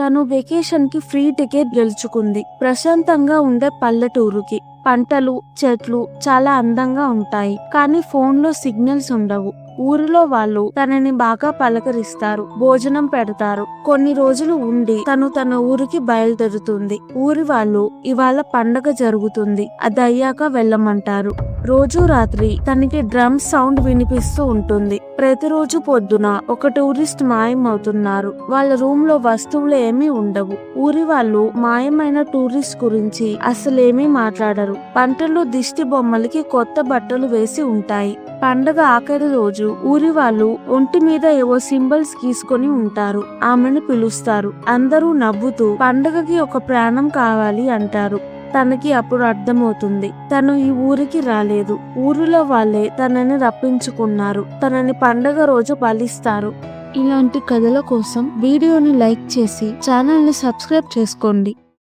తను వెకేషన్ కి free ticket గెలుచుకుంది. ప్రశాంతంగా ఉండే పల్లెటూరుకి. పంటలు, చెట్లు చాలా అందంగా ఉంటాయి. కానీ ఫోన్ లో సిగ్నల్స్ ఉండవు. ఊరిలో వాళ్ళు తనని బాగా పలకరిస్తారు, భోజనం పెడతారు. కొన్ని రోజులు ఉండి తన ఊరికి బయలుదేరుతుంది. ఊరి వాళ్ళు ఇవాళ పండగ జరుగుతుంది, అది అయ్యాక వెళ్ళమంటారు. రోజు రాత్రి తనకి డ్రమ్ సౌండ్ వినిపిస్తూ ఉంటుంది. ప్రతిరోజు పొద్దున ఒక టూరిస్ట్ మాయమవుతున్నారు. వాళ్ళ రూమ్ లో వస్తువులు ఏమీ ఉండవు. ఊరి వాళ్ళు మాయమైన టూరిస్ట్ గురించి అసలేమీ మాట్లాడరు. పంటల్లో దిష్టి బొమ్మలకి కొత్త బట్టలు వేసి ఉంటాయి. పండగ ఆఖరి రోజు ఊరి వాళ్ళు ఒంటి మీద ఏవో సింబల్స్ గీసుకొని ఉంటారు. ఆమెను పిలుస్తారు. అందరూ నవ్వుతూ పండగకి ఒక ప్రాణం కావాలి అంటారు. తనకి అప్పుడు అర్థమవుతుంది, తను ఈ ఊరికి రాలేదు, ఊరిలో వాళ్ళే తనని రప్పించుకున్నారు. తనని పండగ రోజు బలిస్తారు. ఇలాంటి కథల కోసం వీడియోని లైక్ చేసి ఛానల్ ని సబ్స్క్రైబ్ చేసుకోండి.